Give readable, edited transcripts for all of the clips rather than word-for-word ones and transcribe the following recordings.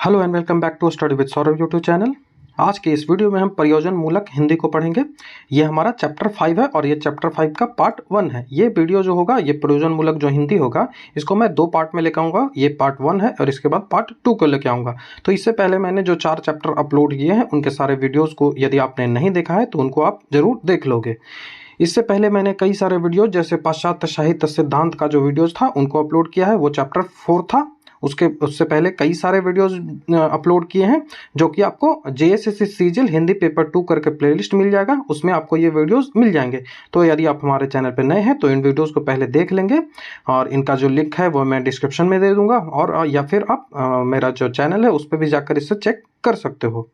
Hello and welcome back to study with Saurabh YouTube channel. आज के इस वीडियो में हम प्रयोजन मूलक हिंदी को पढ़ेंगे। ये हमारा चैप्टर 5 है और ये चैप्टर 5 का पार्ट 1 है। ये वीडियो जो होगा, ये प्रयोजन मूलक जो हिंदी होगा, इसको मैं 2 पार्ट में लेकर आऊँगा। ये पार्ट 1 है और इसके बाद पार्ट 2 को लेकर आऊँगा। तो इससे पहले मैंने जो 4 चैप्टर अपलोड किए हैं, उनके सारे वीडियोज़ को यदि आपने नहीं देखा है तो उनको आप ज़रूर देख लोगे। इससे पहले मैंने कई सारे वीडियो जैसे पाश्चात्य साहित्य सिद्धांत का जो वीडियोज़ था उनको अपलोड किया है, वो चैप्टर 4 था। उससे पहले कई सारे वीडियोस अपलोड किए हैं, जो कि आपको JSSC सीजीएल हिंदी पेपर 2 करके प्लेलिस्ट मिल जाएगा, उसमें आपको ये वीडियोस मिल जाएंगे। तो यदि आप हमारे चैनल पर नए हैं तो इन वीडियोस को पहले देख लेंगे और इनका जो लिंक है वो मैं डिस्क्रिप्शन में दे दूंगा, और या फिर आप मेरा जो चैनल है उस पर भी जाकर इससे चेक कर सकते हो।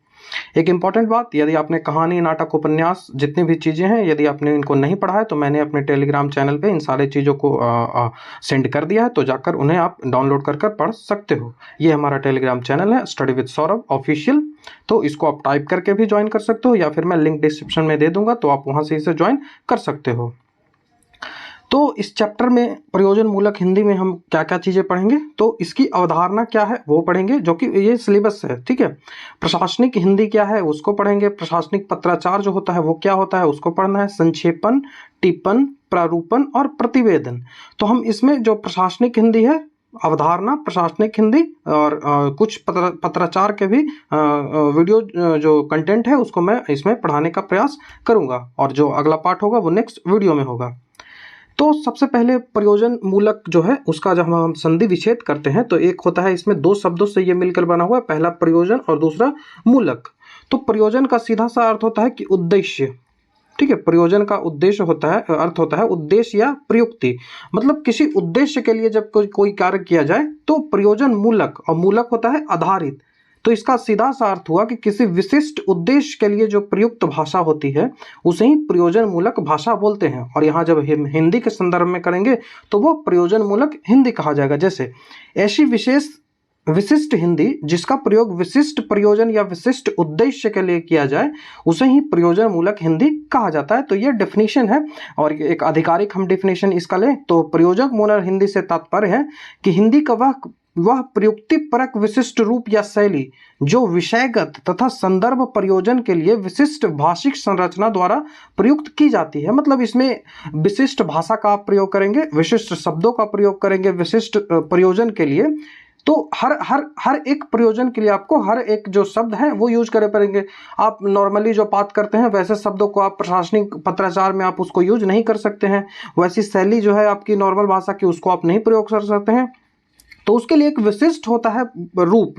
एक इम्पॉर्टेंट बात, यदि आपने कहानी, नाटक, उपन्यास, जितनी भी चीज़ें हैं, यदि आपने इनको नहीं पढ़ा है तो मैंने अपने टेलीग्राम चैनल पे इन सारी चीज़ों को सेंड कर दिया है, तो जाकर उन्हें आप डाउनलोड कर पढ़ सकते हो। ये हमारा टेलीग्राम चैनल है, स्टडी विद सौरभ ऑफिशियल। तो इसको आप टाइप करके भी ज्वाइन कर सकते हो, या फिर मैं लिंक डिस्क्रिप्शन में दे दूंगा, तो आप वहाँ से इसे ज्वाइन कर सकते हो। तो इस चैप्टर में प्रयोजन मूलक हिंदी में हम क्या क्या चीज़ें पढ़ेंगे, तो इसकी अवधारणा क्या है वो पढ़ेंगे, जो कि ये सिलेबस है, ठीक है। प्रशासनिक हिंदी क्या है उसको पढ़ेंगे, प्रशासनिक पत्राचार जो होता है वो क्या होता है उसको पढ़ना है, संक्षेपण, टिप्पण, प्रारूपण और प्रतिवेदन। तो हम इसमें जो प्रशासनिक हिंदी है, अवधारणा, प्रशासनिक हिंदी और कुछ पत्राचार के भी वीडियो जो कंटेंट है उसको मैं इसमें पढ़ाने का प्रयास करूँगा, और जो अगला पार्ट होगा वो नेक्स्ट वीडियो में होगा। तो सबसे पहले प्रयोजन मूलक जो है उसका जब हम संधि विच्छेद करते हैं तो एक होता है, इसमें 2 शब्दों से ये मिलकर बना हुआ है, पहला प्रयोजन और दूसरा मूलक। तो प्रयोजन का सीधा सा अर्थ होता है कि उद्देश्य, ठीक है। प्रयोजन का उद्देश्य होता है, अर्थ होता है उद्देश्य या प्रयुक्ति, मतलब किसी उद्देश्य के लिए जब कोई कार्य किया जाए तो प्रयोजन मूलक, और मूलक होता है आधारित। तो इसका सीधा सा अर्थ हुआ कि किसी विशिष्ट उद्देश्य के लिए जो प्रयुक्त भाषा होती है उसे ही प्रयोजन मूलक भाषा बोलते हैं। और यहाँ जब हम हिंदी के संदर्भ में करेंगे तो वो प्रयोजन मूलक हिंदी कहा जाएगा। जैसे ऐसी विशिष्ट हिंदी जिसका प्रयोग विशिष्ट प्रयोजन या विशिष्ट उद्देश्य के लिए किया जाए उसे ही प्रयोजन मूलक हिंदी कहा जाता है। तो ये डेफिनेशन है, और एक आधिकारिक हम डेफिनेशन इसका लें तो प्रयोजक मूलक हिंदी से तात्पर्य है कि हिंदी का वह प्रयुक्ति परक विशिष्ट रूप या शैली जो विषयगत तथा संदर्भ प्रयोजन के लिए विशिष्ट भाषिक संरचना द्वारा प्रयुक्त की जाती है। मतलब इसमें विशिष्ट भाषा का प्रयोग करेंगे, विशिष्ट शब्दों का प्रयोग करेंगे विशिष्ट प्रयोजन के लिए। तो हर एक प्रयोजन के लिए आपको हर एक जो शब्द है वो यूज करे पड़ेंगे। आप नॉर्मली जो बात करते हैं वैसे शब्दों को आप प्रशासनिक पत्राचार में आप उसको यूज नहीं कर सकते हैं, वैसी शैली जो है आपकी नॉर्मल भाषा की उसको आप नहीं प्रयोग कर सकते हैं। तो उसके लिए एक विशिष्ट होता है रूप,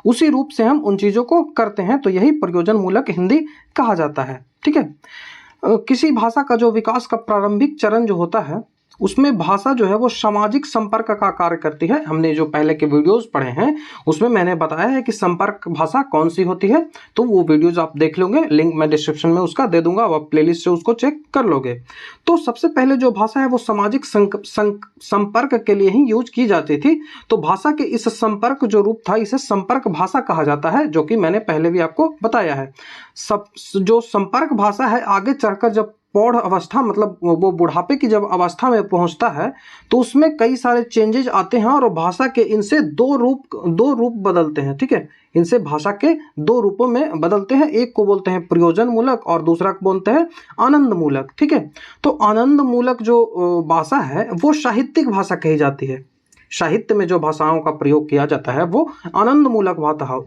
उसी रूप से हम उन चीज़ों को करते हैं, तो यही प्रयोजन मूलक हिंदी कहा जाता है, ठीक है। किसी भाषा का जो विकास का प्रारंभिक चरण जो होता है उसमें भाषा जो है वो सामाजिक संपर्क का कार्य करती है। हमने जो पहले के वीडियोस पढ़े हैं उसमें मैंने बताया है कि संपर्क भाषा कौन सी होती है, तो वो वीडियोस आप देख लोगे, लिंक मैं डिस्क्रिप्शन में उसका दे दूंगा, आप प्लेलिस्ट से उसको चेक कर लोगे। तो सबसे पहले जो भाषा है वो सामाजिक संपर्क के लिए ही यूज की जाती थी। तो भाषा के इस संपर्क जो रूप था इसे संपर्क भाषा कहा जाता है, जो कि मैंने पहले भी आपको बताया है। जो संपर्क भाषा है आगे चढ़कर जब पौढ़ अवस्था, मतलब वो बुढ़ापे की जब अवस्था में पहुंचता है तो उसमें कई सारे चेंजेज आते हैं, और भाषा के इनसे दो रूप बदलते हैं, ठीक है। इनसे भाषा के 2 रूपों में बदलते हैं, एक को बोलते हैं प्रयोजन मूलक और दूसरा को बोलते हैं आनंद मूलक, ठीक है। तो आनंद मूलक जो भाषा है वो साहित्यिक भाषा कही जाती है। साहित्य में जो भाषाओं का प्रयोग किया जाता है वो आनंद मूलक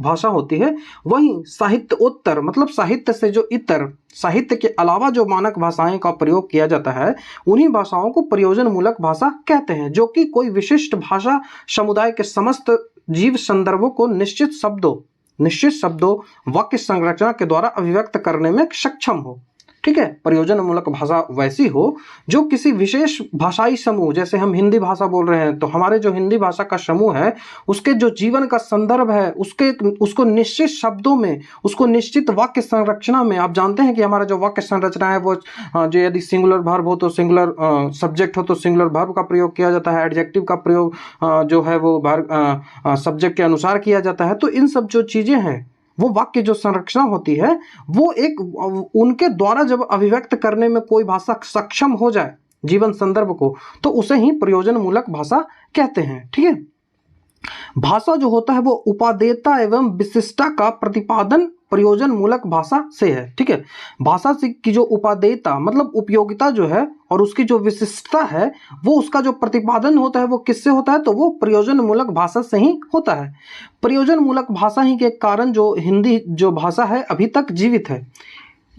भाषा होती है। वहीं साहित्योत्तर, मतलब साहित्य से जो इतर, साहित्य के अलावा जो मानक भाषाएं का प्रयोग किया जाता है उन्हीं भाषाओं को प्रयोजन मूलक भाषा कहते हैं, जो कि कोई विशिष्ट भाषा समुदाय के समस्त जीव संदर्भों को निश्चित शब्दों वाक्य संरचना के द्वारा अभिव्यक्त करने में सक्षम हो, ठीक है। प्रयोजन मूलक भाषा वैसी हो जो किसी विशेष भाषाई समूह, जैसे हम हिंदी भाषा बोल रहे हैं तो हमारे जो हिंदी भाषा का समूह है उसके जो जीवन का संदर्भ है उसको निश्चित शब्दों में, उसको निश्चित वाक्य संरचना में, आप जानते हैं कि हमारा जो वाक्य संरचना है वो जो यदि सिंगुलर वर्ब हो तो सिंगुलर, सब्जेक्ट हो तो सिंगुलर वर्ब का प्रयोग किया जाता है, एडजेक्टिव का प्रयोग जो है वो सब्जेक्ट के अनुसार किया जाता है। तो इन सब जो चीजें हैं वो वाक्य जो संरचना होती है वो एक उनके द्वारा जब अभिव्यक्त करने में कोई भाषा सक्षम हो जाए जीवन संदर्भ को, तो उसे ही प्रयोजन मूलक भाषा कहते हैं, ठीक है। भाषा जो होता है वो उपादेयता एवं विशिष्टता का प्रतिपादन प्रयोजन मूलक भाषा से है। ठीक है, भाषा से की जो उपादेयता मतलब उपयोगिता जो है और उसकी जो विशिष्टता है वो उसका जो प्रतिपादन होता है वो किससे होता है, तो वो प्रयोजन मूलक भाषा से ही होता है। प्रयोजन मूलक भाषा ही के कारण जो हिंदी जो भाषा है अभी तक जीवित है।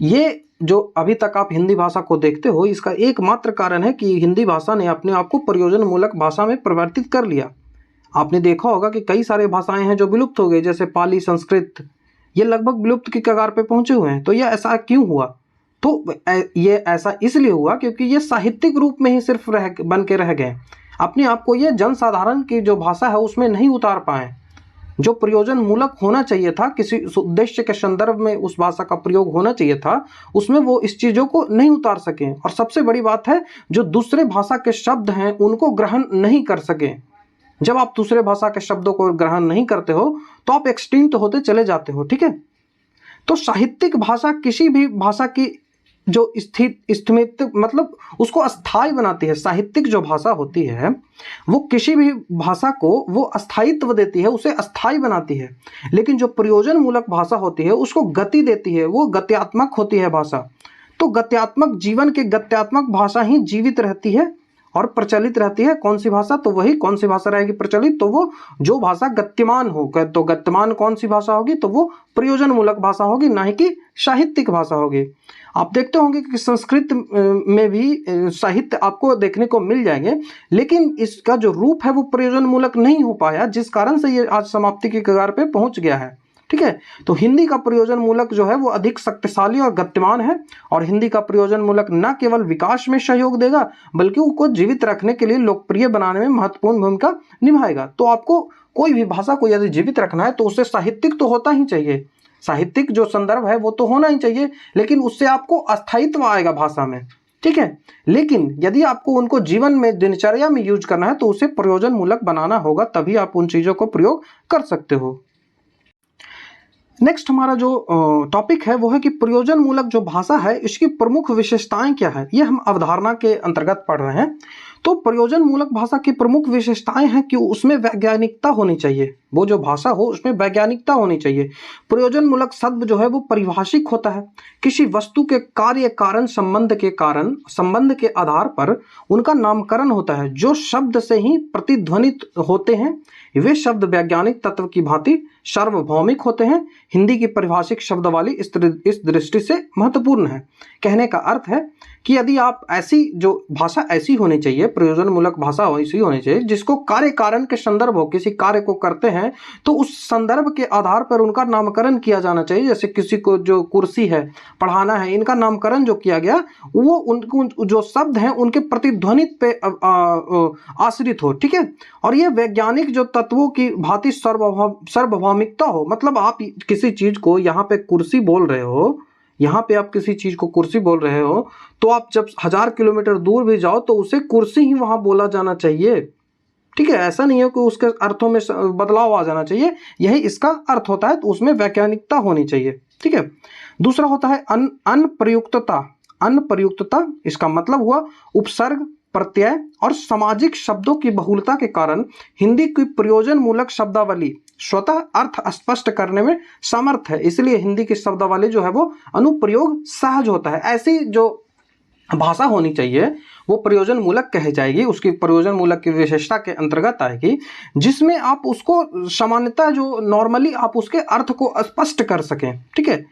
ये जो अभी तक आप हिंदी भाषा को देखते हो इसका एकमात्र कारण है कि हिंदी भाषा ने अपने आप को प्रयोजन मूलक भाषा में परिवर्तित कर लिया। आपने देखा होगा कि कई सारे भाषाएं हैं जो विलुप्त हो गई, जैसे पाली, संस्कृत, ये लगभग विलुप्त की कगार पे पहुंचे हुए हैं। तो यह ऐसा क्यों हुआ? तो ये ऐसा इसलिए हुआ क्योंकि ये साहित्यिक रूप में ही सिर्फ बन के रह गए, अपने आप को ये जनसाधारण की जो भाषा है उसमें नहीं उतार पाए। जो प्रयोजन मूलक होना चाहिए था, किसी उद्देश्य के संदर्भ में उस भाषा का प्रयोग होना चाहिए था, उसमें वो इस चीज़ों को नहीं उतार सके। और सबसे बड़ी बात है, जो दूसरे भाषा के शब्द हैं उनको ग्रहण नहीं कर सके। जब आप दूसरे भाषा के शब्दों को ग्रहण नहीं करते हो तो आप एक्सटिंक्ट होते चले जाते हो। ठीक है, तो साहित्यिक भाषा किसी भी भाषा की जो स्थित मतलब उसको अस्थायी बनाती है। साहित्यिक जो भाषा होती है वो किसी भी भाषा को वो अस्थायित्व देती है, उसे अस्थायी बनाती है। लेकिन जो प्रयोजन मूलक भाषा होती है उसको गति देती है, वो गत्यात्मक होती है भाषा। तो गत्यात्मक जीवन के गत्यात्मक भाषा ही जीवित रहती है और प्रचलित रहती है। कौन सी भाषा? तो वही कौन सी भाषा रहेगी प्रचलित? तो वो जो भाषा गत्यमान हो। तो गत्यमान कौन सी भाषा होगी? तो वो प्रयोजन मूलक भाषा होगी, ना ही कि साहित्यिक भाषा होगी। आप देखते होंगे कि संस्कृत में भी साहित्य आपको देखने को मिल जाएंगे, लेकिन इसका जो रूप है वो प्रयोजन मूलक नहीं हो पाया, जिस कारण से ये आज समाप्ति की कगार पे पहुंच गया है। ठीक है, तो हिंदी का प्रयोजन मूलक जो है वो अधिक शक्तिशाली और गतिमान है, और हिंदी का प्रयोजन मूलक न केवल विकास में सहयोग देगा बल्कि उसको जीवित रखने के लिए लोकप्रिय बनाने में महत्वपूर्ण भूमिका निभाएगा। तो आपको कोई भी भाषा को यदि जीवित रखना है तो उससे साहित्यिक तो होता ही चाहिए, साहित्यिक जो संदर्भ है वो तो होना ही चाहिए, लेकिन उससे आपको अस्थायित्व आएगा भाषा में। ठीक है, लेकिन यदि आपको उनको जीवन में दिनचर्या में यूज करना है तो उसे प्रयोजन मूलक बनाना होगा, तभी आप उन चीजों को प्रयोग कर सकते हो। नेक्स्ट हमारा जो टॉपिक है वो है कि प्रयोजन मूलक जो भाषा है इसकी प्रमुख विशेषताएं क्या है। ये हम अवधारणा के अंतर्गत पढ़ रहे हैं। तो प्रयोजन मूलक भाषा की प्रमुख विशेषताएं हैं कि उसमें वैज्ञानिकता होनी चाहिए, वो जो भाषा हो उसमें वैज्ञानिकता होनी चाहिए। प्रयोजन मूलक शब्द जो है वो परिभाषिक होता है, किसी वस्तु के कार्य कारण संबंध के आधार पर उनका नामकरण होता है। जो शब्द से ही प्रतिध्वनित होते हैं वे शब्द वैज्ञानिक तत्व की भांति सार्वभौमिक होते हैं। हिंदी की परिभाषिक शब्दावली इस दृष्टि से महत्वपूर्ण है। कहने का अर्थ है कि यदि आप ऐसी जो भाषा ऐसी होनी चाहिए, प्रयोजन मूलक भाषा ऐसी होनी चाहिए जिसको कार्य कारण के संदर्भ हो, किसी कार्य को करते हैं तो उस संदर्भ के आधार पर उनका नामकरण किया जाना चाहिए। जैसे किसी को जो कुर्सी है, पढ़ाना है, इनका नामकरण जो किया गया वो उनको जो शब्द हैं उनके प्रतिध्वनित पे आश्रित हो। ठीक है, और ये वैज्ञानिक जो तत्वों की भांति सार्वभौमिकता हो। मतलब आप किसी चीज को यहाँ पे कुर्सी बोल रहे हो, यहाँ पे आप किसी चीज को कुर्सी बोल रहे हो तो आप जब 1000 किलोमीटर दूर भी जाओ तो उसे कुर्सी ही वहां बोला जाना चाहिए। ठीक है, ऐसा नहीं है कि उसके अर्थों में बदलाव आ जाना चाहिए, यही इसका अर्थ होता है। तो उसमें वैज्ञानिकता होनी चाहिए। ठीक है, दूसरा होता है अनप्रयुक्तता। अनप्रयुक्तता इसका मतलब हुआ उपसर्ग, प्रत्यय और सामाजिक शब्दों की बहुलता के कारण हिंदी की प्रयोजन मूलक शब्दावली स्वतः अर्थ स्पष्ट करने में समर्थ है। इसलिए हिंदी की शब्दावली जो है वो अनुप्रयोग सहज होता है। ऐसी जो भाषा होनी चाहिए वो प्रयोजन मूलक कही जाएगी, उसकी प्रयोजन मूलक की विशेषता के अंतर्गत आएगी, जिसमें आप उसको सामान्यतः जो नॉर्मली आप उसके अर्थ को स्पष्ट कर सकें। ठीक है,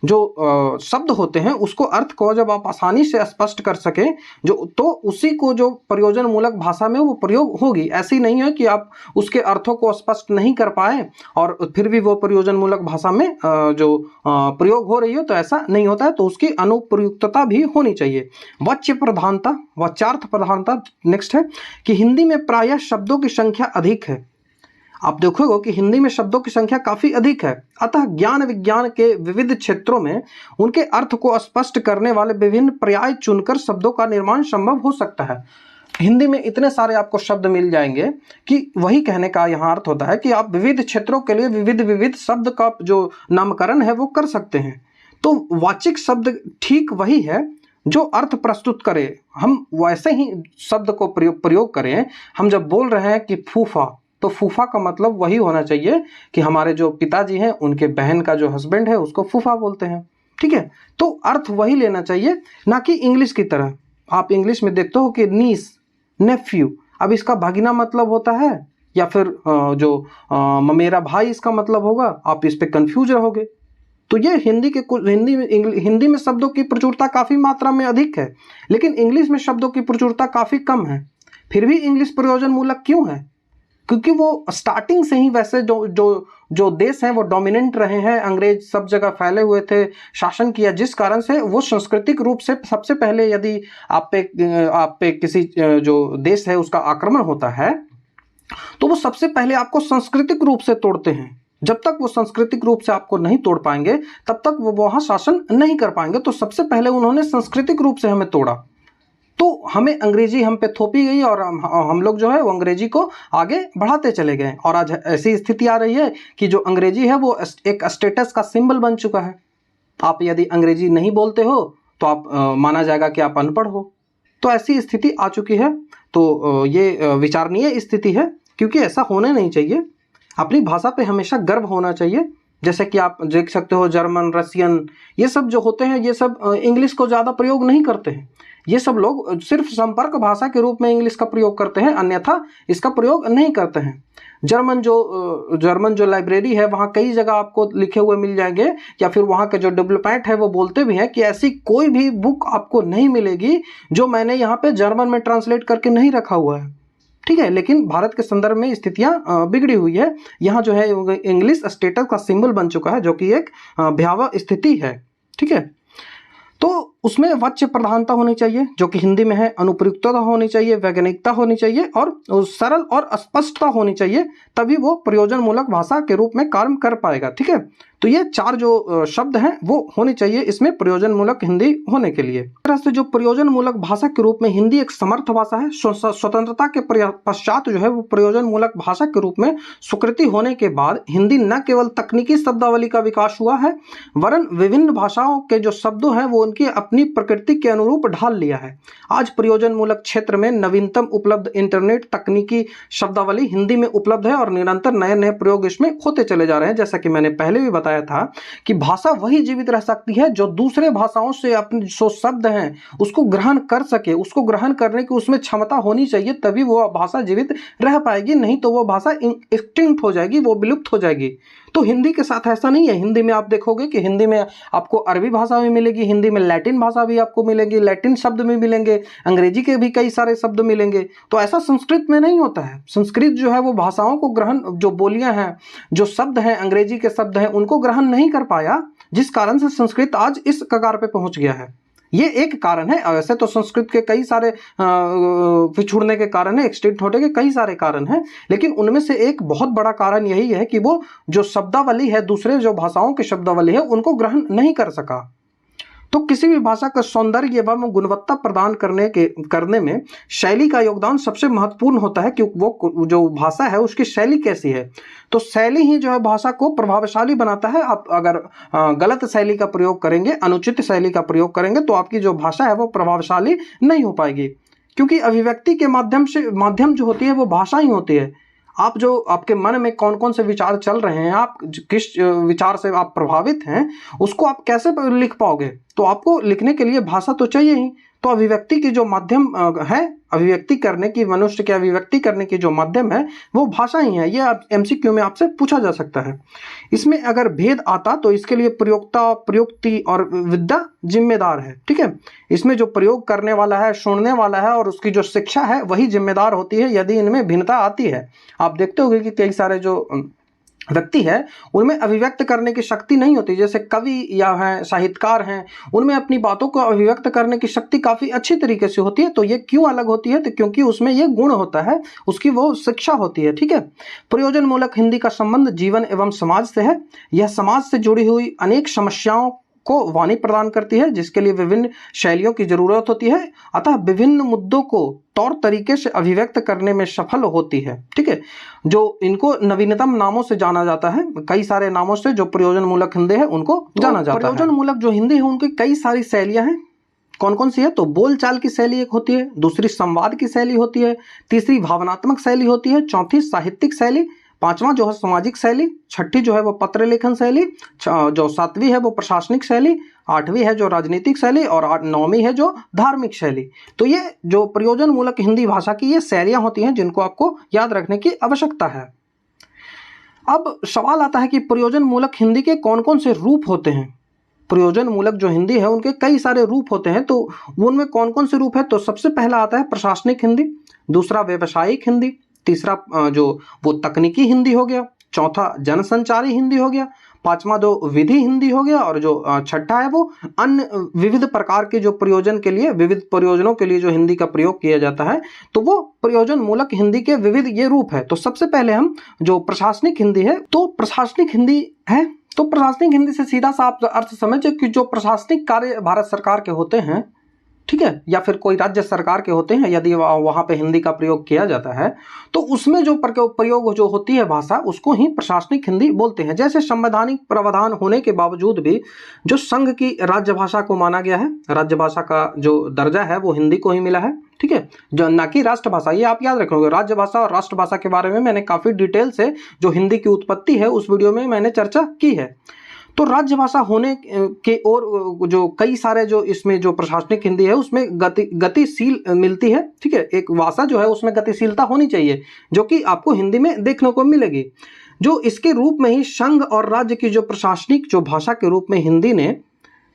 जो शब्द होते हैं उसको अर्थ को जब आप आसानी से स्पष्ट कर सकें जो, तो उसी को जो प्रयोजन मूलक भाषा में वो प्रयोग होगी। ऐसी नहीं है कि आप उसके अर्थों को स्पष्ट नहीं कर पाए और फिर भी वो प्रयोजन मूलक भाषा में जो प्रयोग हो रही हो, तो ऐसा नहीं होता है। तो उसकी अनुप्रयुक्तता भी होनी चाहिए। वाच्य प्रधानता, वाच्यार्थ प्रधानता नेक्स्ट है कि हिंदी में प्रायः शब्दों की संख्या अधिक है। आप देखोगे कि हिंदी में शब्दों की संख्या काफी अधिक है, अतः ज्ञान विज्ञान के विविध क्षेत्रों में उनके अर्थ को स्पष्ट करने वाले विभिन्न पर्याय चुनकर शब्दों का निर्माण संभव हो सकता है। हिंदी में इतने सारे आपको शब्द मिल जाएंगे कि वही कहने का यहाँ अर्थ होता है कि आप विविध क्षेत्रों के लिए विविध शब्द का जो नामकरण है वो कर सकते हैं। तो वाचिक शब्द ठीक वही है जो अर्थ प्रस्तुत करे। हम वैसे ही शब्द को प्रयोग करें। हम जब बोल रहे हैं कि फूफा, तो फूफा का मतलब वही होना चाहिए कि हमारे जो पिताजी हैं उनके बहन का जो हस्बैंड है उसको फूफा बोलते हैं, ठीक है। तो अर्थ वही लेना चाहिए, ना कि इंग्लिश की तरह। आप इंग्लिश में देखते हो कि नीस, नेफ्यू, अब इसका भगिना मतलब होता है या फिर मेरा भाई इसका मतलब होगा, आप इस पे कंफ्यूज रहोगे। तो ये हिंदी में शब्दों की प्रचुरता काफी मात्रा में अधिक है, लेकिन इंग्लिश में शब्दों की प्रचुरता काफी कम है। फिर भी इंग्लिश प्रयोजन मूलक क्यों है? क्योंकि वो स्टार्टिंग से ही वैसे जो देश हैं वो डोमिनेंट रहे हैं, अंग्रेज सब जगह फैले हुए थे, शासन किया, जिस कारण से वो सांस्कृतिक रूप से सबसे पहले यदि आप पे किसी जो देश है उसका आक्रमण होता है तो वो सबसे पहले आपको सांस्कृतिक रूप से तोड़ते हैं। जब तक वो सांस्कृतिक रूप से आपको नहीं तोड़ पाएंगे तब तक वो वहां शासन नहीं कर पाएंगे। तो सबसे पहले उन्होंने सांस्कृतिक रूप से हमें तोड़ा, तो हमें अंग्रेजी हम पे थोपी गई और हम लोग जो है वो अंग्रेजी को आगे बढ़ाते चले गए। और आज ऐसी स्थिति आ रही है कि जो अंग्रेजी है वो एक स्टेटस का सिंबल बन चुका है। आप यदि अंग्रेजी नहीं बोलते हो तो आप माना जाएगा कि आप अनपढ़ हो। तो ऐसी स्थिति आ चुकी है। तो ये विचारणीय स्थिति है, क्योंकि ऐसा होना नहीं चाहिए। अपनी भाषा पे हमेशा गर्व होना चाहिए। जैसे कि आप देख सकते हो जर्मन, रसियन, ये सब जो होते हैं ये सब इंग्लिश को ज़्यादा प्रयोग नहीं करते हैं। ये सब लोग सिर्फ संपर्क भाषा के रूप में इंग्लिश का प्रयोग करते हैं, अन्यथा इसका प्रयोग नहीं करते हैं। जर्मन जो लाइब्रेरी है वहाँ कई जगह आपको लिखे हुए मिल जाएंगे, या फिर वहाँ के जो डेवलपमेंट है वो बोलते भी हैं कि ऐसी कोई भी बुक आपको नहीं मिलेगी जो मैंने यहाँ पे जर्मन में ट्रांसलेट करके नहीं रखा हुआ है, ठीक है। लेकिन भारत के संदर्भ में स्थितियां बिगड़ी हुई है। यहाँ जो है इंग्लिश स्टेटस का सिंबल बन चुका है, जो कि एक भयावह स्थिति है, ठीक है। तो उसमें वाच्य प्रधानता होनी चाहिए जो कि हिंदी में है, अनुप्रयुक्तता होनी चाहिए, वैज्ञानिकता होनी चाहिए और सरल और स्पष्टता होनी चाहिए, तभी वो प्रयोजन मूलक भाषा के रूप में कार्य कर पाएगा, ठीक है। तो ये चार जो शब्द हैं वो होने चाहिए इसमें प्रयोजन मूलक हिंदी होने के लिए। इस तरह से जो प्रयोजन मूलक भाषा के रूप में हिंदी एक समर्थ भाषा है। स्वतंत्रता के पश्चात जो है वो प्रयोजन मूलक भाषा के रूप में स्वीकृति होने के बाद हिंदी न केवल तकनीकी शब्दावली का विकास हुआ है, वरन विभिन्न भाषाओं के जो शब्दों हैं वो उनकी अपनी प्रकृति के अनुरूप ढाल लिया है। आज प्रयोजन मूलक क्षेत्र में नवीनतम उपलब्ध इंटरनेट तकनीकी शब्दावली हिंदी में उपलब्ध है और निरंतर नए नए प्रयोग इसमें होते चले जा रहे हैं। जैसा कि मैंने पहले भी बताया था कि भाषा वही जीवित रह सकती है जो दूसरे भाषाओं से अपने जो शब्द हैं उसको ग्रहण कर सके। उसको ग्रहण करने की उसमें क्षमता होनी चाहिए, तभी वो भाषा जीवित रह पाएगी, नहीं तो वो भाषा एक्सटिंक्ट हो जाएगी, वो विलुप्त हो जाएगी। तो हिंदी के साथ ऐसा नहीं है। हिंदी में आप देखोगे कि हिंदी में आपको अरबी भाषा भी मिलेगी, हिंदी में लैटिन भाषा भी आपको मिलेगी, लैटिन शब्द भी मिलेंगे, अंग्रेजी के भी कई सारे शब्द मिलेंगे। तो ऐसा संस्कृत में नहीं होता है। संस्कृत जो है वो भाषाओं को ग्रहण, जो बोलियां हैं, जो शब्द हैं, अंग्रेजी के शब्द हैं, उनको ग्रहण नहीं कर पाया, जिस कारण से संस्कृत आज इस कगार पे पहुंच गया है। ये एक कारण है। वैसे तो संस्कृत के कई सारे पिछुड़ने के कारण है, एक्सटिंक्ट होने के कई सारे कारण हैं, लेकिन उनमें से एक बहुत बड़ा कारण यही है कि वो जो शब्दावली है, दूसरे जो भाषाओं की शब्दावली है, उनको ग्रहण नहीं कर सका। तो किसी भी भाषा का सौंदर्य एवं गुणवत्ता प्रदान करने में शैली का योगदान सबसे महत्वपूर्ण होता है कि वो जो भाषा है उसकी शैली कैसी है। तो शैली ही जो है भाषा को प्रभावशाली बनाता है। आप अगर गलत शैली का प्रयोग करेंगे, अनुचित शैली का प्रयोग करेंगे, तो आपकी जो भाषा है वो प्रभावशाली नहीं हो पाएगी, क्योंकि अभिव्यक्ति के माध्यम जो होती है वो भाषा ही होती है। आप जो आपके मन में कौन कौन से विचार चल रहे हैं, आप किस विचार से आप प्रभावित हैं, उसको आप कैसे लिख पाओगे? तो आपको लिखने के लिए भाषा तो चाहिए ही। तो अभिव्यक्ति की जो माध्यम है, अभिव्यक्ति करने की, मनुष्य के अभिव्यक्ति करने की जो माध्यम है वो भाषा ही है। ये आप MCQ में आपसे पूछा जा सकता है। इसमें अगर भेद आता तो इसके लिए प्रयोक्ता, प्रयुक्ति और विद्या जिम्मेदार है, ठीक है। इसमें जो प्रयोग करने वाला है, सुनने वाला है और उसकी जो शिक्षा है वही जिम्मेदार होती है यदि इनमें भिन्नता आती है। आप देखते होंगे कि कई सारे जो व्यक्ति है उनमें अभिव्यक्त करने की शक्ति नहीं होती। जैसे कवि या हैं, साहित्यकार हैं, उनमें अपनी बातों को अभिव्यक्त करने की शक्ति काफ़ी अच्छी तरीके से होती है। तो ये क्यों अलग होती है? तो क्योंकि उसमें ये गुण होता है, उसकी वो शिक्षा होती है, ठीक है। प्रयोजन मूलक हिंदी का संबंध जीवन एवं समाज से है। यह समाज से जुड़ी हुई अनेक समस्याओं को वाणी प्रदान करती है, जिसके लिए विभिन्न शैलियों की जरूरत होती है, अतः विभिन्न मुद्दों को तौर तरीके से अभिव्यक्त करने में सफल होती है, ठीक है। जो इनको नवीनतम नामों से जाना जाता है, कई सारे नामों से जो प्रयोजन मूलक हिंदी है उनको जाना जाता है। प्रयोजन मूलक जो हिंदी है उनकी कई सारी शैलियां हैं, कौन कौन सी है? तो बोलचाल की शैली एक होती है, दूसरी संवाद की शैली होती है, तीसरी भावनात्मक शैली होती है, चौथी साहित्यिक शैली, पांचवा जो है सामाजिक शैली, छठी जो है वो पत्र लेखन शैली, जो सातवीं है वो प्रशासनिक शैली, आठवीं है जो राजनीतिक शैली और नौवीं है जो धार्मिक शैली। तो ये जो प्रयोजन मूलक हिंदी भाषा की ये शैलियां होती हैं जिनको आपको याद रखने की आवश्यकता है। अब सवाल आता है कि प्रयोजन मूलक हिंदी के कौन कौन से रूप होते हैं। प्रयोजन मूलक जो हिंदी है उनके कई सारे रूप होते हैं, तो उनमें कौन कौन से रूप है? तो सबसे पहला आता है प्रशासनिक हिंदी, दूसरा व्यावसायिक हिंदी, तीसरा जो वो तकनीकी हिंदी हो गया, चौथा जनसंचारी हिंदी हो गया, पांचवा जो विधि हिंदी हो गया और जो छठा है वो अन्य विविध प्रकार के जो प्रयोजन के लिए, विविध प्रयोजनों के लिए जो हिंदी का प्रयोग किया जाता है, तो वो प्रयोजन मूलक हिंदी के विविध ये रूप है। तो सबसे पहले हम जो प्रशासनिक हिंदी है, तो प्रशासनिक हिंदी है, तो प्रशासनिक हिंदी से सीधा सा आप अर्थ समझे कि जो प्रशासनिक कार्य भारत सरकार के होते हैं, ठीक है, या फिर कोई राज्य सरकार के होते हैं, यदि वहां पे हिंदी का प्रयोग किया जाता है तो उसमें जो प्रयोग जो होती है भाषा उसको ही प्रशासनिक हिंदी बोलते हैं। जैसे संवैधानिक प्रावधान होने के बावजूद भी जो संघ की राज्य भाषा को माना गया है, राज्य भाषा का जो दर्जा है वो हिंदी को ही मिला है, ठीक है, जो ना कि राष्ट्रभाषा। ये आप याद रखोगे, राज्य भाषा और राष्ट्रभाषा के बारे में मैंने काफी डिटेल से जो हिंदी की उत्पत्ति है उस वीडियो में मैंने चर्चा की है। तो राज्य भाषा होने के और जो कई सारे जो इसमें जो प्रशासनिक हिंदी है उसमें गतिशील मिलती है, ठीक है, एक भाषा जो है उसमें गतिशीलता होनी चाहिए जो कि आपको हिंदी में देखने को मिलेगी। जो इसके रूप में ही संघ और राज्य की जो प्रशासनिक जो भाषा के रूप में हिंदी ने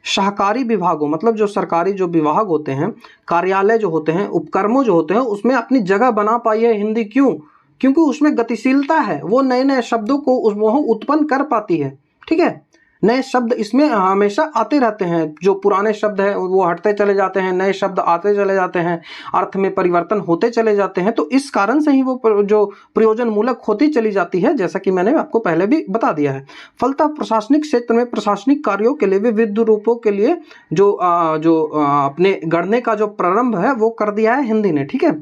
सहकारी विभागों, मतलब जो सरकारी जो विभाग होते हैं, कार्यालय जो होते हैं, उपक्रमों जो होते हैं, उसमें अपनी जगह बना पाई है हिंदी। क्यों? क्योंकि उसमें गतिशीलता है, वो नए नए शब्दों को उत्पन्न कर पाती है, ठीक है, नए शब्द इसमें हमेशा आते रहते हैं, जो पुराने शब्द हैं वो हटते चले जाते हैं, नए शब्द आते चले जाते हैं, अर्थ में परिवर्तन होते चले जाते हैं। तो इस कारण से ही वो जो प्रयोजन मूलक होती चली जाती है, जैसा कि मैंने आपको पहले भी बता दिया है। फलतः प्रशासनिक क्षेत्र में प्रशासनिक कार्यों के लिए विविध रूपों के लिए जो अपने गढ़ने का जो प्रारंभ है वो कर दिया है हिंदी ने, ठीक है।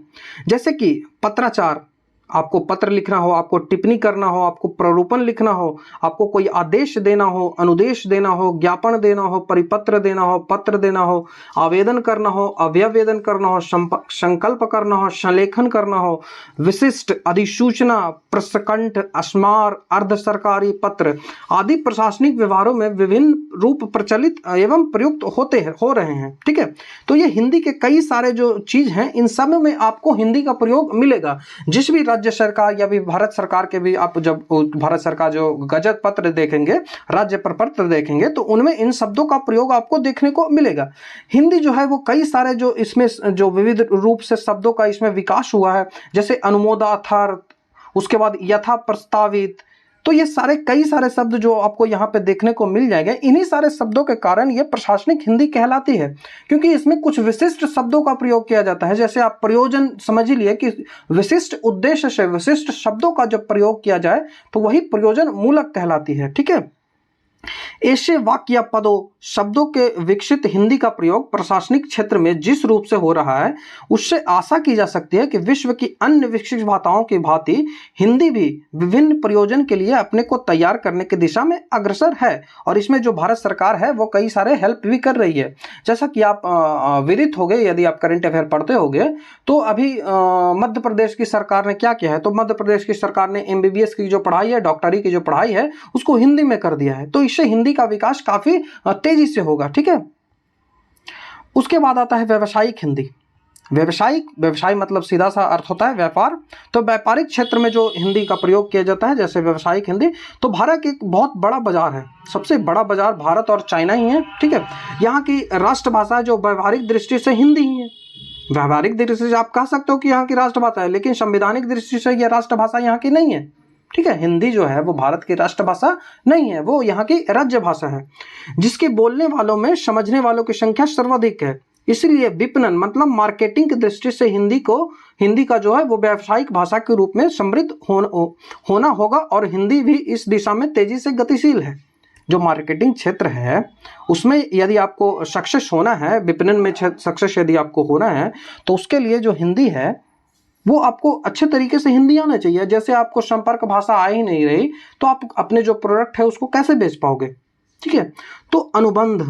जैसे कि पत्राचार, आपको पत्र लिखना हो, आपको टिप्पणी करना हो, आपको प्रारूपण लिखना हो, आपको कोई आदेश देना हो, अनुदेश देना हो, ज्ञापन देना हो, परिपत्र देना हो, पत्र देना हो, आवेदन करना हो, अव्यवेदन करना हो, संकल्प करना हो, संलेखन करना हो, विशिष्ट अधिसूचना, प्रस्कंठ, अस्मार, अर्ध सरकारी पत्र आदि प्रशासनिक व्यवहारों में विभिन्न रूप प्रचलित एवं प्रयुक्त हो रहे हैं, ठीक है। तो ये हिंदी के कई सारे जो चीज हैं इन सब में आपको हिंदी का प्रयोग मिलेगा। जिस भी राज्य सरकार या भी भारत सरकार के भी आप जब भारत सरकार जो गजट पत्र देखेंगे, राज्य प्रपत्र देखेंगे, तो उनमें इन शब्दों का प्रयोग आपको देखने को मिलेगा। हिंदी जो है वो कई सारे जो इसमें जो विविध रूप से शब्दों का इसमें विकास हुआ है, जैसे अनुमोदार्थ, उसके बाद यथा प्रस्तावित, तो ये सारे कई सारे शब्द जो आपको यहाँ पे देखने को मिल जाएंगे, इन्हीं सारे शब्दों के कारण ये प्रशासनिक हिंदी कहलाती है, क्योंकि इसमें कुछ विशिष्ट शब्दों का प्रयोग किया जाता है। जैसे आप प्रयोजन समझ लिए कि विशिष्ट उद्देश्य से विशिष्ट शब्दों का जब प्रयोग किया जाए तो वही प्रयोजन मूलक कहलाती है, ठीक है। ऐसे वाक्य या पदों शब्दों के विकसित हिंदी का प्रयोग प्रशासनिक क्षेत्र में जिस रूप से हो रहा है उससे आशा की जा सकती है कि विश्व की अन्य विकसित भाषाओं की भांति हिंदी भी विभिन्न प्रयोजन के लिए अपने को तैयार करने की दिशा में अग्रसर है, और इसमें जो भारत सरकार है वो कई सारे हेल्प भी कर रही है। जैसा कि आप विदित हो गए, यदि आप करंट अफेयर पढ़ते होंगे, तो अभी मध्य प्रदेश की सरकार ने क्या किया है, तो मध्य प्रदेश की सरकार ने MBBS की जो पढ़ाई है, डॉक्टरी की जो पढ़ाई है, उसको हिंदी में कर दिया है। तो इससे हिंदी का विकास काफी तेजी से होगा, ठीक है। उसके बाद आता है व्यावसायिक हिंदी। व्यवसाय मतलब सीधा सा अर्थ होता है व्यापार। तो व्यापारिक क्षेत्र में जो हिंदी का प्रयोग किया जाता है, जैसे व्यावसायिक हिंदी, तो भारत एक बहुत बड़ा बाजार है, सबसे बड़ा बाजार भारत और चाइना ही है, ठीक है। यहाँ की राष्ट्रभाषा जो व्यावहारिक दृष्टि से हिंदी ही है। व्यावहारिक दृष्टि से आप कह सकते हो कि यहाँ की राष्ट्रभाषा है, लेकिन संवैधानिक दृष्टि से यह राष्ट्रभाषा यहाँ की नहीं है, ठीक है। हिंदी जो है वो भारत की राष्ट्रभाषा नहीं है, वो यहाँ की राज्य भाषा है, जिसके बोलने वालों में समझने वालों की संख्या सर्वाधिक है। इसलिए विपणन मतलब मार्केटिंग की दृष्टि से हिंदी का जो है वो व्यावसायिक भाषा के रूप में समृद्ध होना होगा, और हिंदी भी इस दिशा में तेजी से गतिशील है। जो मार्केटिंग क्षेत्र है उसमें यदि आपको सक्सेस होना है, विपणन में सक्सेस यदि आपको होना है, तो उसके लिए जो हिंदी है वो आपको अच्छे तरीके से हिंदी आना चाहिए। जैसे आपको संपर्क भाषा आ ही नहीं रही तो आप अपने जो प्रोडक्ट है उसको कैसे बेच पाओगे, ठीक है। तो अनुबंध,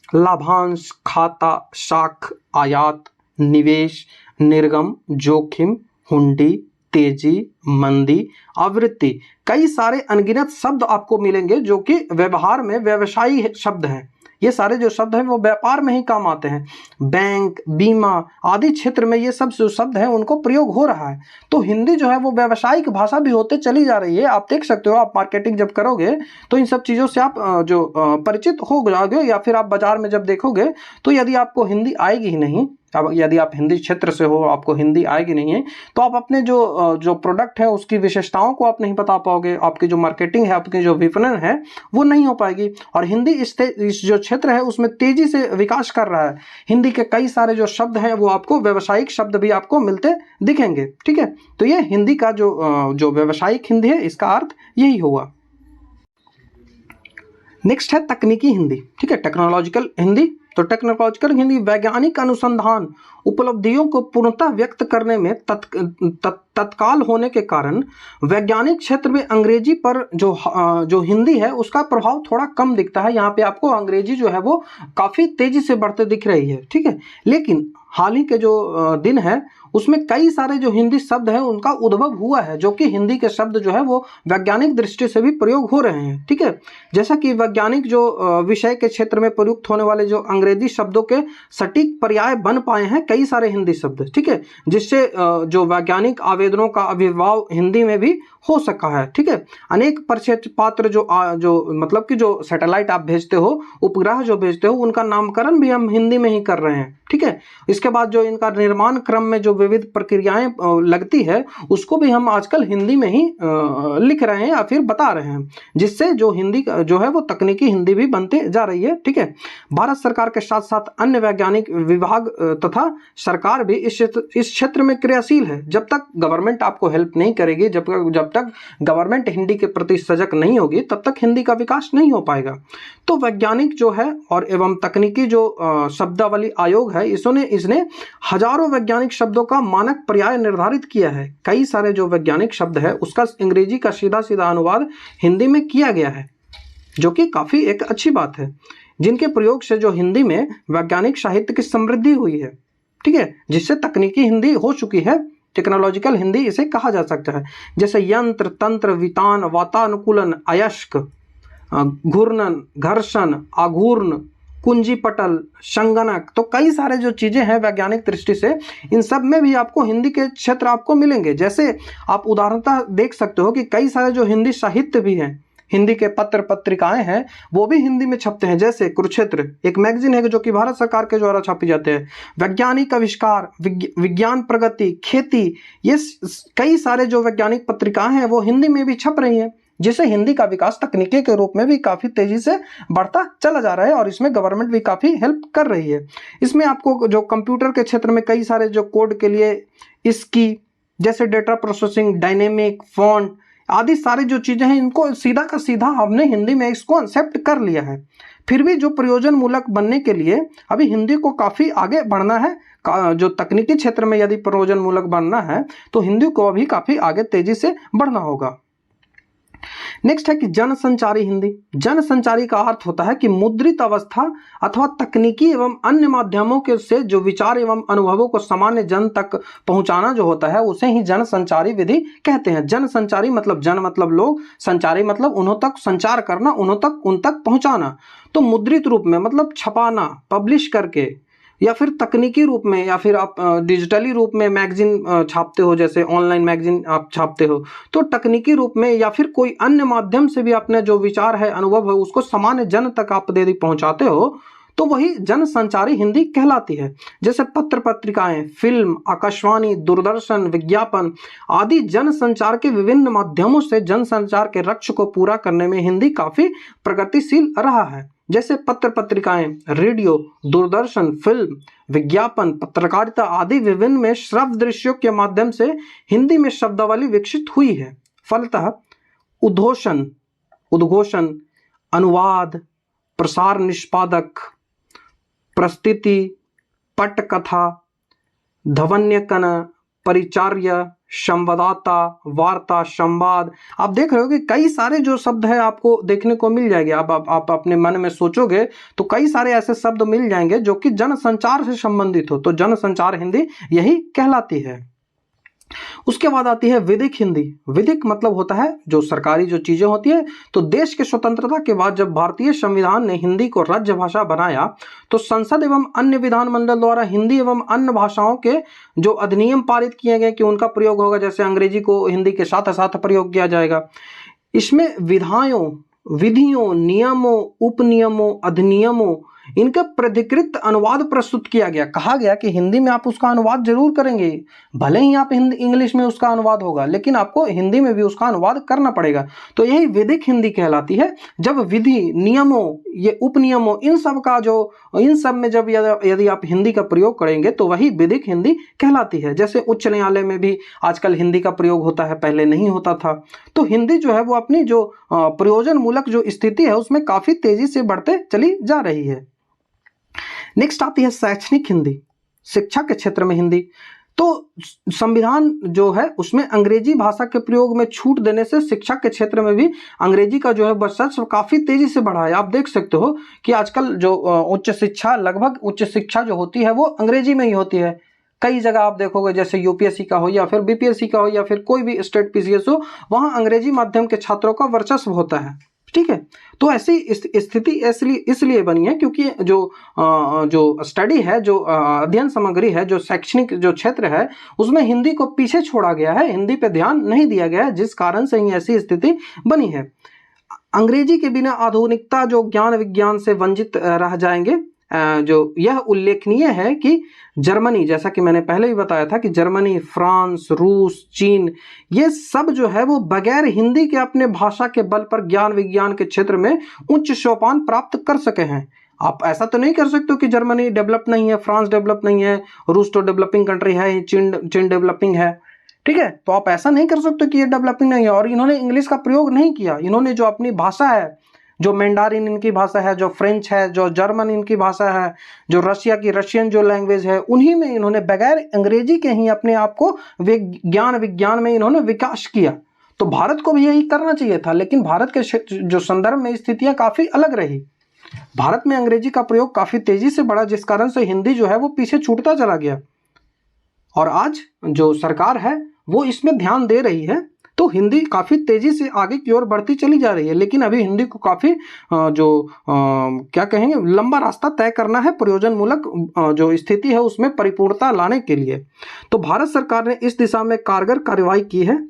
लाभांश, खाता, साख, आयात, निवेश, निर्गम, जोखिम, हुंडी, तेजी, मंदी, आवृत्ति, कई सारे अनगिनत शब्द आपको मिलेंगे जो कि व्यवहार में व्यवसायी शब्द हैं। ये सारे जो शब्द हैं वो व्यापार में ही काम आते हैं। बैंक, बीमा आदि क्षेत्र में ये सब जो शब्द हैं उनको प्रयोग हो रहा है। तो हिंदी जो है वो व्यावसायिक भाषा भी होते चली जा रही है। आप देख सकते हो, आप मार्केटिंग जब करोगे तो इन सब चीज़ों से आप जो परिचित हो जाओगे, या फिर आप बाजार में जब देखोगे तो यदि आपको हिंदी आएगी ही नहीं, अब यदि आप हिंदी क्षेत्र से हो, आपको हिंदी आएगी नहीं है, तो आप अपने जो प्रोडक्ट है उसकी विशेषताओं को आप नहीं बता पाओगे। आपकी जो मार्केटिंग है, आपकी जो विपणन है वो नहीं हो पाएगी। और हिंदी इस जो क्षेत्र है उसमें तेजी से विकास कर रहा है। हिंदी के कई सारे जो शब्द हैं वो आपको व्यावसायिक शब्द भी आपको मिलते दिखेंगे। ठीक है, तो ये हिंदी का जो व्यावसायिक हिंदी है इसका अर्थ यही हुआ। नेक्स्ट है तकनीकी हिंदी। ठीक है, टेक्नोलॉजिकल हिंदी। तो टेक्नोलॉजिकल हिंदी वैज्ञानिक अनुसंधान उपलब्धियों को पूर्णतः व्यक्त करने में तत्काल होने के कारण वैज्ञानिक क्षेत्र में अंग्रेजी पर जो हिंदी है उसका प्रभाव थोड़ा कम दिखता है। यहाँ पे आपको अंग्रेजी जो है वो काफ़ी तेजी से बढ़ते दिख रही है। ठीक है, लेकिन हाल ही के जो दिन है उसमें कई सारे जो हिंदी शब्द हैं उनका उद्भव हुआ है, जो कि हिंदी के शब्द जो है वो वैज्ञानिक दृष्टि से भी प्रयोग हो रहे हैं। ठीक है, जैसा कि वैज्ञानिक जो विषय के क्षेत्र में प्रयुक्त होने वाले जो अंग्रेजी शब्दों के सटीक पर्याय बन पाए हैं कई सारे हिंदी शब्द। ठीक है, जिससे जो वैज्ञानिक आवेदनों का आविर्भाव हिंदी में भी हो सका है। ठीक है, अनेक प्रक्षेपात्र जो मतलब कि जो सैटेलाइट आप भेजते हो, उपग्रह जो भेजते हो, उनका नामकरण भी हम हिंदी में ही कर रहे हैं। ठीक है, इसके बाद जो इनका निर्माण क्रम में जो विविध प्रक्रियाएं लगती है उसको भी हम आजकल हिंदी में ही लिख रहे हैं या फिर बता रहे हैं, जिससे जो हिंदी जो है वो तकनीकी हिंदी भी बनते जा रही है। ठीक है, भारत सरकार के साथ साथ अन्य वैज्ञानिक विभाग तथा सरकार भी इस क्षेत्र में क्रियाशील है। जब तक गवर्नमेंट आपको हेल्प नहीं करेगी, जब तक गवर्नमेंट हिंदी के प्रति सजग नहीं होगी, तब तक हिंदी का विकास नहीं हो पाएगा। तो वैज्ञानिक जो है और एवं तकनीकी जो शब्दावली आयोग है इसने हजारों वैज्ञानिक शब्दों का मानक पर्याय निर्धारित किया है। कई सारे जो वैज्ञानिक शब्द है उसका अंग्रेजी का सीधा सीधा अनुवाद हिंदी में किया गया है, जो कि काफी एक अच्छी बात है, जिनके प्रयोग से जो हिंदी में वैज्ञानिक साहित्य की समृद्धि हुई है। ठीक है, जिससे तकनीकी हिंदी हो चुकी है, टेक्नोलॉजिकल हिंदी इसे कहा जा सकता है। जैसे यंत्र, तंत्र, वितान, वातानुकूलन, अयस्क, घूर्णन, घर्षण, आघूर्ण, कुंजी पटल, संगणक, तो कई सारे जो चीजें हैं वैज्ञानिक दृष्टि से, इन सब में भी आपको हिंदी के क्षेत्र आपको मिलेंगे। जैसे आप उदाहरणतः देख सकते हो कि कई सारे जो हिंदी साहित्य भी हैं, हिंदी के पत्र पत्रिकाएं हैं, वो भी हिंदी में छपते हैं। जैसे कुरुक्षेत्र एक मैगजीन है जो कि भारत सरकार के द्वारा छापी जाते हैं। वैज्ञानिक आविष्कार, विज्ञान प्रगति, खेती, ये कई सारे जो वैज्ञानिक पत्रिकाएं हैं वो हिंदी में भी छप रही हैं, जिससे हिंदी का विकास तकनीकी के रूप में भी काफ़ी तेजी से बढ़ता चला जा रहा है और इसमें गवर्नमेंट भी काफ़ी हेल्प कर रही है। इसमें आपको जो कंप्यूटर के क्षेत्र में कई सारे जो कोड के लिए इसकी जैसे डेटा प्रोसेसिंग, डायनेमिक, फॉन्ट आदि सारी जो चीज़ें हैं, इनको सीधा का सीधा हमने हिंदी में इसको एक्सेप्ट कर लिया है। फिर भी जो प्रयोजन मूलक बनने के लिए अभी हिंदी को काफ़ी आगे बढ़ना है। जो तकनीकी क्षेत्र में यदि प्रयोजन मूलक बनना है तो हिंदी को अभी काफ़ी आगे तेजी से बढ़ना होगा। नेक्स्ट है कि जनसंचारी हिंदी। जनसंचारी का अर्थ होता है कि मुद्रित अवस्था अथवा तकनीकी एवं अन्य माध्यमों के से जो विचार एवं अनुभवों को सामान्य जन तक पहुंचाना जो होता है उसे ही जनसंचारी विधि कहते हैं। जनसंचारी मतलब जन मतलब लोग, संचारी मतलब उन्हों तक संचार करना, उन तक पहुंचाना। तो मुद्रित रूप में मतलब छपाना, पब्लिश करके, या फिर तकनीकी रूप में, या फिर आप डिजिटली रूप में मैगजीन छापते हो, जैसे ऑनलाइन मैगजीन आप छापते हो, तो तकनीकी रूप में या फिर कोई अन्य माध्यम से भी अपने जो विचार है, अनुभव है, उसको सामान्य जन तक आप यदि पहुंचाते हो तो वही जनसंचारी हिंदी कहलाती है। जैसे पत्र पत्रिकाएं, फिल्म, आकाशवाणी, दूरदर्शन, विज्ञापन आदि जनसंचार के विभिन्न माध्यमों से जनसंचार के लक्ष्य को पूरा करने में हिंदी काफी प्रगतिशील रहा है। जैसे पत्र पत्रिकाएं, रेडियो, दूरदर्शन, फिल्म, विज्ञापन, पत्रकारिता आदि विभिन्न में श्रव्य दृश्यों के माध्यम से हिंदी में शब्दावली विकसित हुई है। फलतः उद्घोषण, अनुवाद, प्रसार निष्पादक, प्रस्तुति, पटकथा, ध्वन्यांकन, परिचार्य, संवाददाता, वार्ता, संवाद। आप देख रहे हो कि कई सारे जो शब्द है आपको देखने को मिल जाएंगे। आप अपने मन में सोचोगे तो कई सारे ऐसे शब्द मिल जाएंगे जो कि जनसंचार से संबंधित हो, तो जनसंचार हिंदी यही कहलाती है। उसके बाद आती है विधिक हिंदी। विधिक मतलब होता है जो सरकारी जो चीजें होती है। तो देश के स्वतंत्रता के बाद जब भारतीय संविधान ने हिंदी को राज्य भाषा बनाया तो संसद एवं अन्य विधानमंडल द्वारा हिंदी एवं अन्य भाषाओं के जो अधिनियम पारित किए गए कि उनका प्रयोग होगा, जैसे अंग्रेजी को हिंदी के साथ साथ प्रयोग किया जाएगा। इसमें विधायों, विधियों, नियमों, उपनियमों, अधिनियमों, इनका प्राधिकृत अनुवाद प्रस्तुत किया गया। कहा गया कि हिंदी में आप उसका अनुवाद जरूर करेंगे, भले ही आप हिंदी इंग्लिश में उसका अनुवाद होगा, लेकिन आपको हिंदी में भी उसका अनुवाद करना पड़ेगा। तो यही विधिक हिंदी कहलाती है। जब विधि, नियमों, ये उपनियमों, इन सब में जब यदि आप हिंदी का प्रयोग करेंगे तो वही विधिक हिंदी कहलाती है। जैसे उच्च न्यायालय में भी आजकल हिंदी का प्रयोग होता है, पहले नहीं होता था। तो हिंदी जो है वो अपनी जो प्रयोजन मूलक जो स्थिति है उसमें काफी तेजी से बढ़ते चली जा रही है। नेक्स्ट आती है शैक्षणिक हिंदी, शिक्षा के क्षेत्र में हिंदी। तो संविधान जो है उसमें अंग्रेजी भाषा के प्रयोग में छूट देने से शिक्षा के क्षेत्र में भी अंग्रेजी का जो है वर्चस्व काफी तेजी से बढ़ा है। आप देख सकते हो कि आजकल जो उच्च शिक्षा, लगभग उच्च शिक्षा जो होती है वो अंग्रेजी में ही होती है। कई जगह आप देखोगे, जैसे यूपीएससी का हो या फिर बीपीएससी का हो या फिर कोई भी स्टेट पीसीएस हो, वहां अंग्रेजी माध्यम के छात्रों का वर्चस्व होता है। ठीक है, तो ऐसी स्थिति इसलिए बनी है क्योंकि जो स्टडी है, जो अध्ययन सामग्री है, जो शैक्षणिक जो क्षेत्र है उसमें हिंदी को पीछे छोड़ा गया है, हिंदी पे ध्यान नहीं दिया गया है, जिस कारण से ही ऐसी स्थिति बनी है। अंग्रेजी के बिना आधुनिकता जो ज्ञान विज्ञान से वंचित रह जाएंगे। जो यह उल्लेखनीय है कि जर्मनी, जैसा कि मैंने पहले भी बताया था कि जर्मनी, फ्रांस, रूस, चीन, ये सब जो है वो बगैर हिंदी के अपने भाषा के बल पर ज्ञान विज्ञान के क्षेत्र में उच्च सोपान प्राप्त कर सके हैं। आप ऐसा तो नहीं कर सकते हो कि जर्मनी डेवलप नहीं है, फ्रांस डेवलप नहीं है, रूस तो डेवलपिंग कंट्री है, चीन डेवलपिंग है। ठीक है, तो आप ऐसा नहीं कर सकते कि ये डेवलपिंग नहीं है। और इन्होंने इंग्लिश का प्रयोग नहीं किया, इन्होंने जो अपनी भाषा है, जो मैंडारिन इनकी भाषा है, जो फ्रेंच है, जो जर्मन इनकी भाषा है, जो रशिया की रशियन जो लैंग्वेज है, उन्हीं में इन्होंने बगैर अंग्रेजी के ही अपने आप को ज्ञान विज्ञान में इन्होंने विकास किया। तो भारत को भी यही करना चाहिए था, लेकिन भारत के जो संदर्भ में स्थितियां काफी अलग रही। भारत में अंग्रेजी का प्रयोग काफी तेजी से बढ़ा, जिस कारण से हिंदी जो है वो पीछे छूटता चला गया। और आज जो सरकार है वो इसमें ध्यान दे रही है, तो हिंदी काफी तेजी से आगे की ओर बढ़ती चली जा रही है। लेकिन अभी हिंदी को काफी क्या कहेंगे, लंबा रास्ता तय करना है प्रयोजन मूलक जो स्थिति है उसमें परिपूर्णता लाने के लिए। तो भारत सरकार ने इस दिशा में कारगर कार्यवाही की है।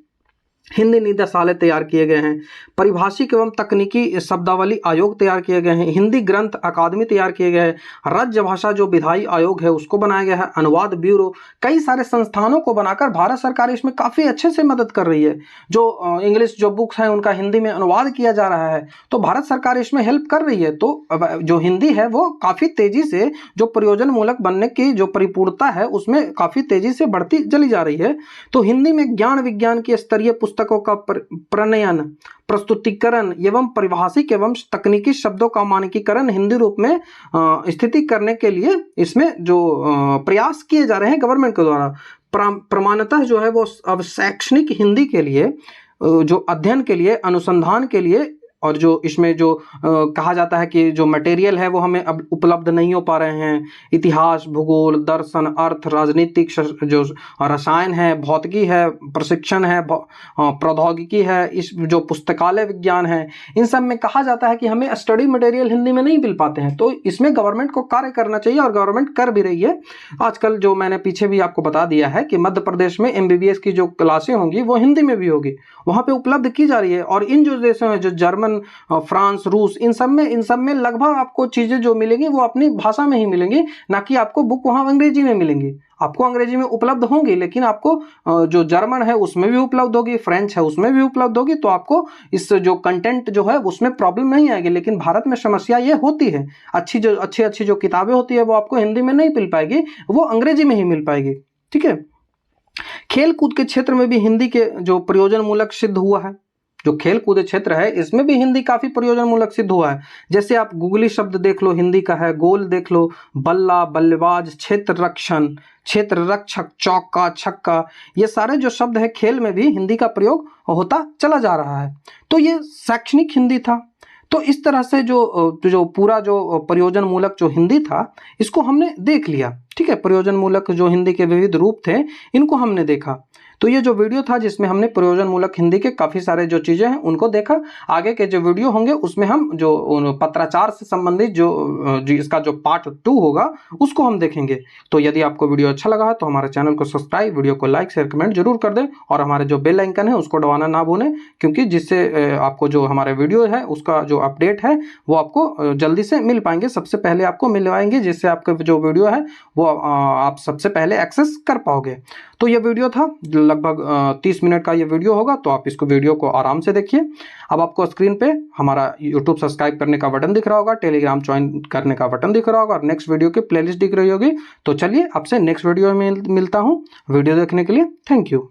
हिंदी निदेशालय तैयार किए गए हैं, परिभाषिक एवं तकनीकी शब्दावली आयोग तैयार किए गए हैं, हिंदी ग्रंथ अकादमी तैयार किए गए हैं, राज्य भाषा जो विधायी आयोग है उसको बनाया गया है, अनुवाद ब्यूरो, कई सारे संस्थानों को बनाकर भारत सरकार इसमें काफी अच्छे से मदद कर रही है। जो इंग्लिश जो बुक्स हैं उनका हिंदी में अनुवाद किया जा रहा है, तो भारत सरकार इसमें हेल्प कर रही है। तो जो हिंदी है वो काफी तेजी से जो प्रयोजन मूलक बनने की जो परिपूर्णता है उसमें काफी तेजी से बढ़ती चली जा रही है। तो हिंदी में ज्ञान विज्ञान की स्तरीय पुस्तकों का प्रणयन, प्रस्तुतिकरण एवं परिभाषिक एवं तकनीकी शब्दों का मानकीकरण हिंदी रूप में स्थिति करने के लिए इसमें जो प्रयास किए जा रहे हैं गवर्नमेंट के द्वारा। प्रमाणतः जो है वो अब शैक्षणिक हिंदी के लिए, जो अध्ययन के लिए, अनुसंधान के लिए, और जो इसमें जो कहा जाता है कि जो मटेरियल है वो हमें अब उपलब्ध नहीं हो पा रहे हैं, इतिहास, भूगोल, दर्शन, अर्थ, राजनीतिक, जो रसायन है, भौतिकी है, प्रशिक्षण है, प्रौद्योगिकी है, इस जो पुस्तकालय विज्ञान है, इन सब में कहा जाता है कि हमें स्टडी मटेरियल हिंदी में नहीं मिल पाते हैं। तो इसमें गवर्नमेंट को कार्य करना चाहिए और गवर्नमेंट कर भी रही है। आजकल जो मैंने पीछे भी आपको बता दिया है कि मध्य प्रदेश में MBBS की जो क्लासें होंगी वो हिंदी में भी होगी, वहाँ पे उपलब्ध की जा रही है। और इन जो देशों हैं, जो जर्मन, फ्रांस, रूस, इन सब में लगभग आपको चीजें जो मिलेंगी वो अपनी भाषा में ही मिलेंगी, ना कि आपको बुक वहां अंग्रेजी में मिलेंगी। आपको अंग्रेजी में उपलब्ध होंगी, लेकिन आपको जो जर्मन है उसमें भी उपलब्ध होगी, फ्रेंच है उसमें भी उपलब्ध होगी। तो आपको इस जो कंटेंट जो है उसमें प्रॉब्लम नहीं आएगी। लेकिन भारत में समस्या ये होती है, अच्छी जो किताबें होती है वो आपको हिंदी में नहीं मिल पाएगी, वो अंग्रेजी में ही मिल पाएगी। ठीक है, खेल कूद के क्षेत्र में भी हिंदी के जो प्रयोजन मूलक सिद्ध हुआ है, जो खेल कूद क्षेत्र है इसमें भी हिंदी काफी प्रयोजन मूलक सिद्ध हुआ है। जैसे आप गूगली शब्द देख लो, हिंदी का है गोल देख लो, बल्ला, बल्लेबाज, क्षेत्र रक्षण, क्षेत्र रक्षक, चौका, छक्का, ये सारे जो शब्द है खेल में भी हिंदी का प्रयोग होता चला जा रहा है। तो ये शैक्षणिक हिंदी था। तो इस तरह से जो पूरा जो प्रयोजन मूलक जो हिंदी था इसको हमने देख लिया। ठीक है, प्रयोजन मूलक जो हिंदी के विविध रूप थे इनको हमने देखा। तो ये जो वीडियो था जिसमें हमने प्रयोजन मूलक हिंदी के काफ़ी सारे जो चीज़ें हैं उनको देखा। आगे के जो वीडियो होंगे उसमें हम जो पत्राचार से संबंधित जो इसका जो पार्ट 2 होगा उसको हम देखेंगे। तो यदि आपको वीडियो अच्छा लगा है तो हमारे चैनल को सब्सक्राइब, वीडियो को लाइक, शेयर, कमेंट जरूर कर दें और हमारे जो बेल आइकन है उसको दबाना ना भूलें, क्योंकि जिससे आपको जो हमारे वीडियो है उसका जो अपडेट है वो आपको जल्दी से मिल पाएंगे, सबसे पहले आपको मिलवाएंगे, जिससे आपका जो वीडियो है वो आप सबसे पहले एक्सेस कर पाओगे। तो ये वीडियो था, लगभग 30 मिनट का ये वीडियो होगा, तो आप इसको वीडियो को आराम से देखिए। अब आपको स्क्रीन पे हमारा यूट्यूब सब्सक्राइब करने का बटन दिख रहा होगा, टेलीग्राम ज्वाइन करने का बटन दिख रहा होगा और नेक्स्ट वीडियो की प्लेलिस्ट दिख रही होगी। तो चलिए आपसे नेक्स्ट वीडियो में मिलता हूँ। वीडियो देखने के लिए थैंक यू।